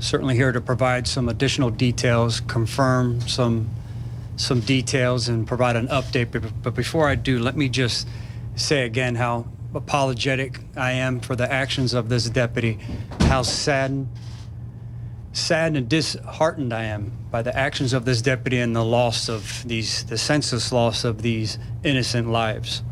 Certainly here to provide some additional details, confirm some details, and provide an update. But before I do, let me just say again how apologetic I am for the actions of this deputy, how saddened and disheartened I am by the actions of this deputy and the senseless loss of these innocent lives.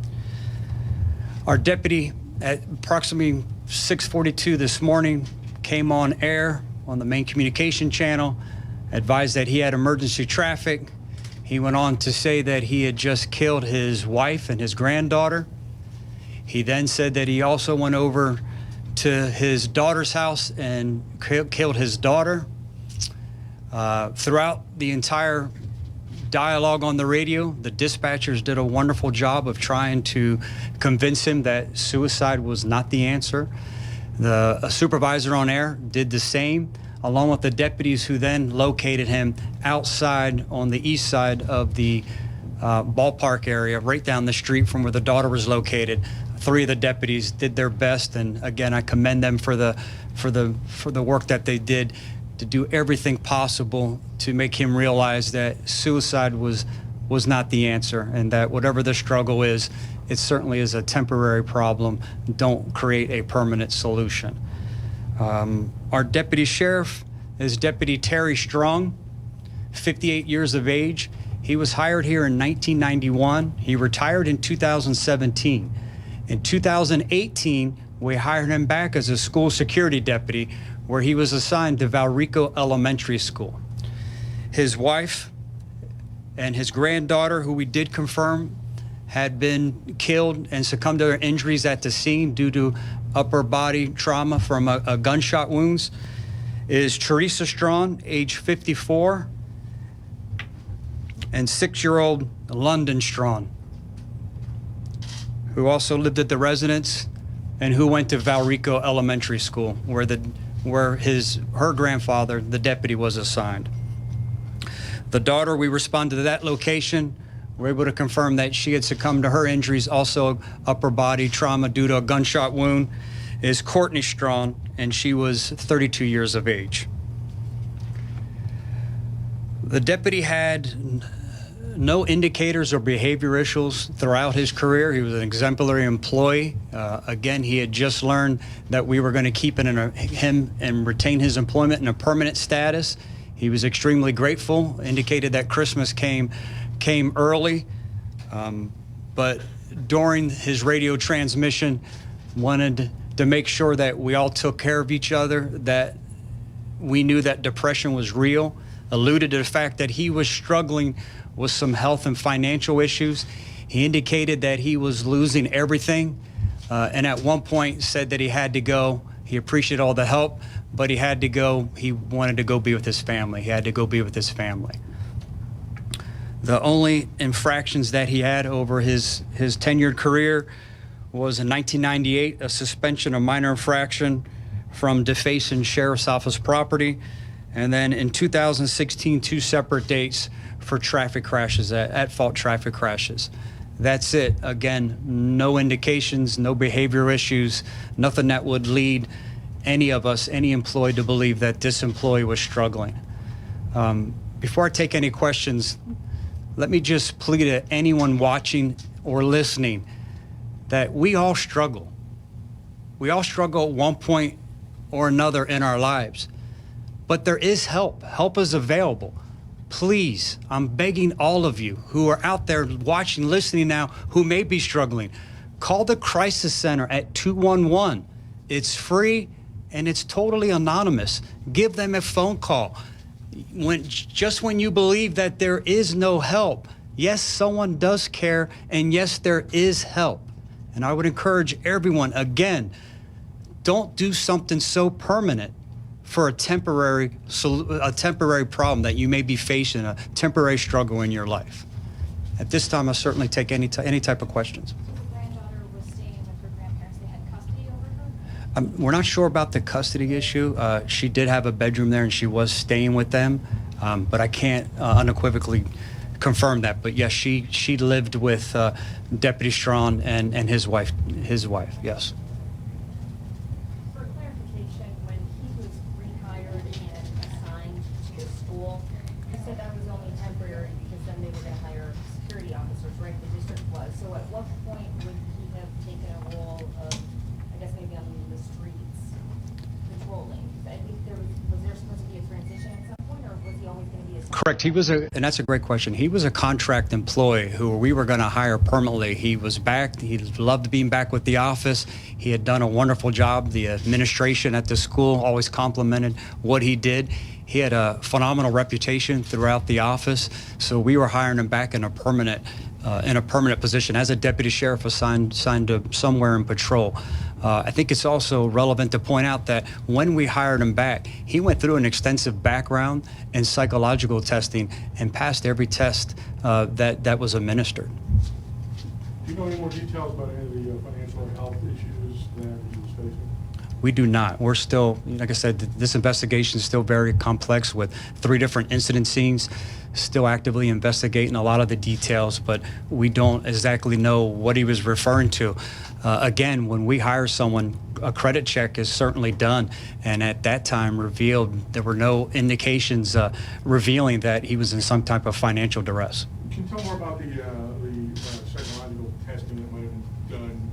Our deputy at approximately 6:42 this morning came on air on the main communication channel, advised that he had emergency traffic. He went on to say that he had just killed his wife and his granddaughter. He then said that he also went over to his daughter's house and killed his daughter. Throughout the entire dialogue on the radio, the dispatchers did a wonderful job of trying to convince him that suicide was not the answer. The supervisor on air did the same, along with the deputies who then located him outside on the east side of the ballpark area, right down the street from where the daughter was located. 3 of the deputies did their best, and again, I commend them for the work that they did to do everything possible to make him realize that suicide was not the answer, and that whatever the struggle is, it certainly is a temporary problem. Don't create a permanent solution. Our deputy sheriff is Deputy Terry Strong, 58 years of age. He was hired here in 1991. He retired in 2017. In 2018, we hired him back as a school security deputy, where he was assigned to Valrico Elementary School. His wife and his granddaughter, who we did confirm had been killed and succumbed to their injuries at the scene due to upper body trauma from a gunshot wounds, is Teresa Strawn, age 54, and 6-year-old London Strawn, who also lived at the residence and who went to Valrico Elementary School, where her grandfather, the deputy, was assigned. The daughter, we responded to that location. We're able to confirm that she had succumbed to her injuries, also upper body trauma due to a gunshot wound, is Courtney Strawn, and she was 32 years of age. The deputy had no indicators or behavior issues throughout his career. He was an exemplary employee. Again, he had just learned that we were going to keep him and retain his employment in a permanent status. He was extremely grateful, indicated that Christmas came early, but during his radio transmission, wanted to make sure that we all took care of each other, that we knew that depression was real, alluded to the fact that he was struggling with some health and financial issues. He indicated that he was losing everything, and at one point said that he had to go. He appreciated all the help, but he had to go. He wanted to go be with his family. He had to go be with his family. The only infractions that he had over his tenured career was in 1998, a suspension of minor infraction from defacing sheriff's office property, and then in 2016, 2 separate dates for traffic crashes, at-fault traffic crashes. That's it. Again, no indications, no behavior issues, nothing that would lead any of us, any employee, to believe that this employee was struggling. Before I take any questions, let me just plead to anyone watching or listening that we all struggle. We all struggle at one point or another in our lives, but there is help. Help is available. Please, I'm begging all of you who are out there watching, listening now, who may be struggling, call the Crisis Center at 211. It's free and it's totally anonymous. Give them a phone call. Just when you believe that there is no help, yes, someone does care, and yes, there is help. And I would encourage everyone, again, don't do something so permanent for a temporary problem that you may be facing, a temporary struggle in your life. At this time, I'll certainly take any type of questions. So the granddaughter was staying with her grandparents. They had custody over her? We're not sure about the custody issue. She did have a bedroom there, and she was staying with them, but I can't unequivocally confirm that. But yes, she lived with Deputy Strawn and his wife. Yes. For clarification, when he was rehired in when they were going to hire security officers, right? The district was. So at what point would he have taken a role of, I guess maybe on the streets, patrolling? I think was there supposed to be a transition at some point, or was he always going to be a? Correct. And that's a great question. He was a contract employee who we were going to hire permanently. He was back. He loved being back with the office. He had done a wonderful job. The administration at the school always complimented what he did. He had a phenomenal reputation throughout the office. So we were hiring him back in a permanent position as a deputy sheriff assigned to somewhere in patrol. I think it's also relevant to point out that when we hired him back, he went through an extensive background and psychological testing and passed every test that was administered. Do you know any more details about any of the financial or health issues that he was facing? We do not. We're still, like I said, this investigation is still very complex with 3 different incident scenes, still actively investigating a lot of the details, but we don't exactly know what he was referring to. Again, when we hire someone, a credit check is certainly done, and at that time revealed there were no indications revealing that he was in some type of financial duress. Can you tell more about the psychological testing that might have been done?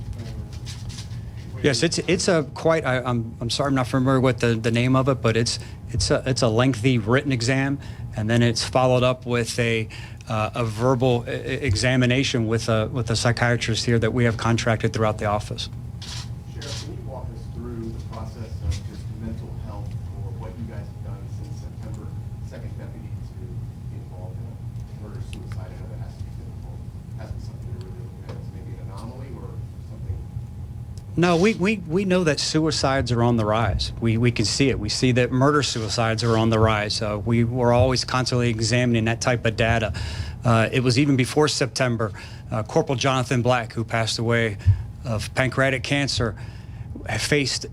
Yes, it's a quite. I'm sorry, I'm not familiar with the name of it, but it's a lengthy written exam, and then it's followed up with a verbal examination with a psychiatrist here that we have contracted throughout the office. Sheriff, can you walk us through the process of just mental health or what you guys have done since September, second deputy to be involved in a murder-suicide? I know that has to be difficult. Has to be something to really look at as maybe an anomaly or something? No, we know that suicides are on the rise. We can see it. We see that murder-suicides are on the rise. We were always constantly examining that type of data. It was even before September. Corporal Jonathan Black, who passed away of pancreatic cancer, faced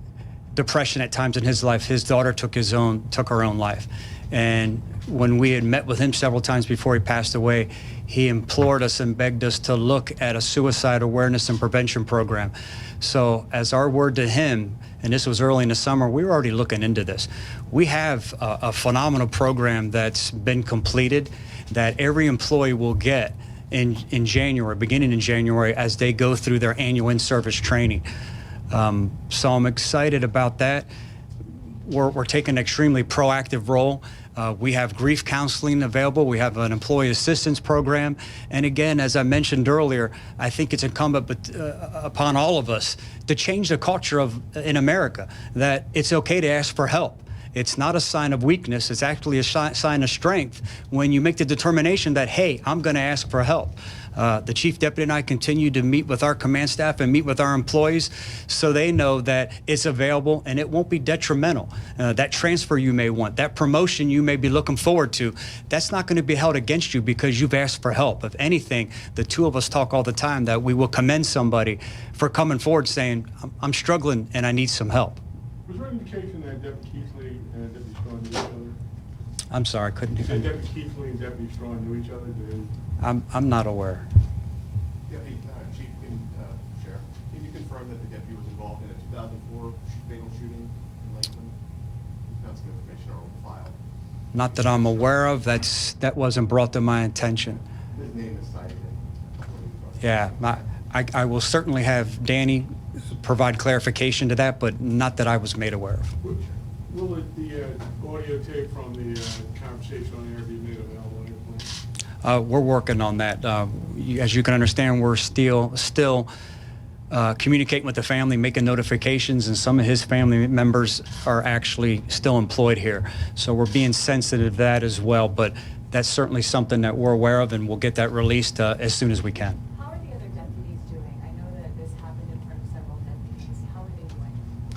depression at times in his life. His daughter took her own life. And when we had met with him several times before he passed away, he implored us and begged us to look at a suicide awareness and prevention program. So as our word to him, and this was early in the summer, we were already looking into this. We have a phenomenal program that's been completed that every employee will get in January, beginning in January, as they go through their annual in-service training. So I'm excited about that. We're taking an extremely proactive role. We have grief counseling available. We have an employee assistance program. And again, as I mentioned earlier, I think it's incumbent upon all of us to change the culture in America, that it's okay to ask for help. It's not a sign of weakness. It's actually a sign of strength when you make the determination that, hey, I'm going to ask for help. The chief deputy and I continue to meet with our command staff and meet with our employees so they know that it's available and it won't be detrimental. That transfer you may want, that promotion you may be looking forward to, that's not going to be held against you because you've asked for help. If anything, the two of us talk all the time that we will commend somebody for coming forward saying, I'm struggling and I need some help. Was there an indication that Deputy Keithley and Deputy Strawn knew each other? I'm sorry, I couldn't. You said Deputy Keithley and Deputy Strawn knew each other? I'm not aware. Deputy Chief, Sheriff, can you confirm that the deputy was involved in a 2004 fatal shooting in Lakeland? We found some information on the file. Not that I'm aware of. That wasn't brought to my attention. His name is cited in. Yeah, I will certainly have Danny provide clarification to that, but not that I was made aware of. Will the audio tape from the conversation on air be made available on your point? We're working on that. As you can understand, we're still communicating with the family, making notifications, and some of his family members are actually still employed here. So we're being sensitive to that as well, but that's certainly something that we're aware of, and we'll get that released as soon as we can. How are the other deputies doing? I know that this happened in front of several deputies. How are they doing?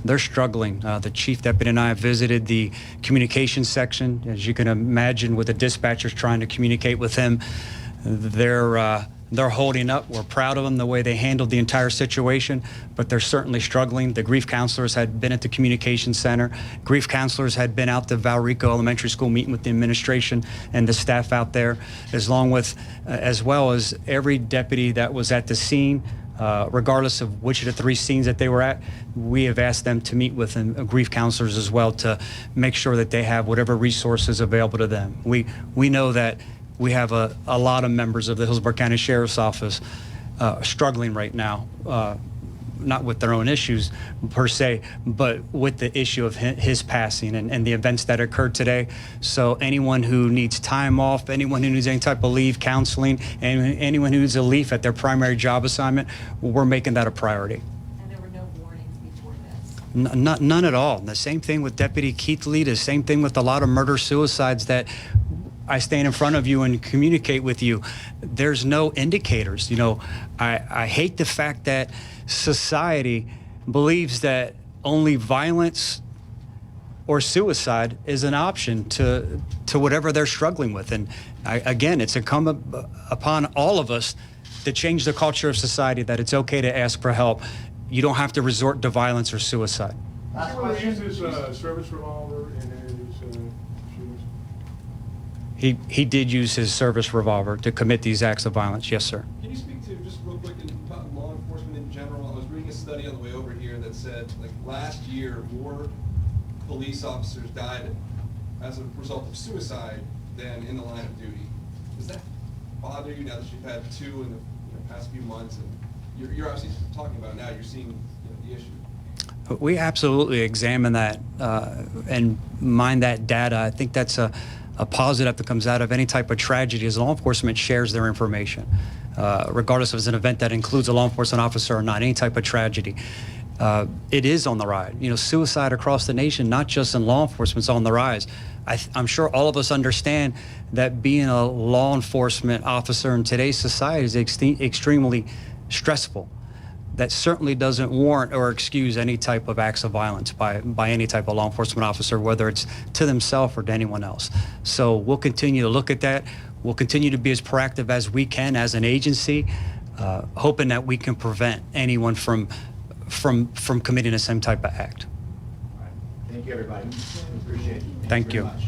They're struggling. The chief deputy and I have visited the communications section. As you can imagine, with the dispatchers trying to communicate with him, they're holding up. We're proud of them, the way they handled the entire situation, but they're certainly struggling. The grief counselors had been at the communications center. Grief counselors had been out to Valrico Elementary School meeting with the administration and the staff out there, as well as every deputy that was at the scene. Regardless of which of the 3 scenes that they were at, we have asked them to meet with grief counselors as well to make sure that they have whatever resources available to them. We know that we have a lot of members of the Hillsborough County Sheriff's Office struggling right now, not with their own issues per se, but with the issue of his passing and the events that occurred today. So anyone who needs time off, anyone who needs any type of leave, counseling, and anyone who needs a leave at their primary job assignment, we're making that a priority. And there were no warnings before this? None at all. And the same thing with Deputy Keith Lee, the same thing with a lot of murder-suicides that I stand in front of you and communicate with you. There's no indicators. You know, I hate the fact that society believes that only violence or suicide is an option to whatever they're struggling with. And again, it's incumbent upon all of us to change the culture of society that it's okay to ask for help. You don't have to resort to violence or suicide. Did you really use his service revolver in his shootings? He did use his service revolver to commit these acts of violence. Yes, sir. Can you speak to, just real quick, about law enforcement in general? I was reading a study on the way over here that said, like, last year, more police officers died as a result of suicide than in the line of duty. Does that bother you now that you've had 2 in the past few months? And you're obviously talking about it now, you're seeing the issue. We absolutely examine that and mine that data. I think that's a positive that comes out of any type of tragedy as law enforcement shares their information, regardless if it's an event that includes a law enforcement officer or not, any type of tragedy. It is on the rise. You know, suicide across the nation, not just in law enforcement, is on the rise. I'm sure all of us understand that being a law enforcement officer in today's society is extremely stressful. That certainly doesn't warrant or excuse any type of acts of violence by any type of law enforcement officer, whether it's to themselves or to anyone else. So we'll continue to look at that. We'll continue to be as proactive as we can as an agency, hoping that we can prevent anyone from committing the same type of act. Thank you, everybody. Appreciate it. Thank you. Very much.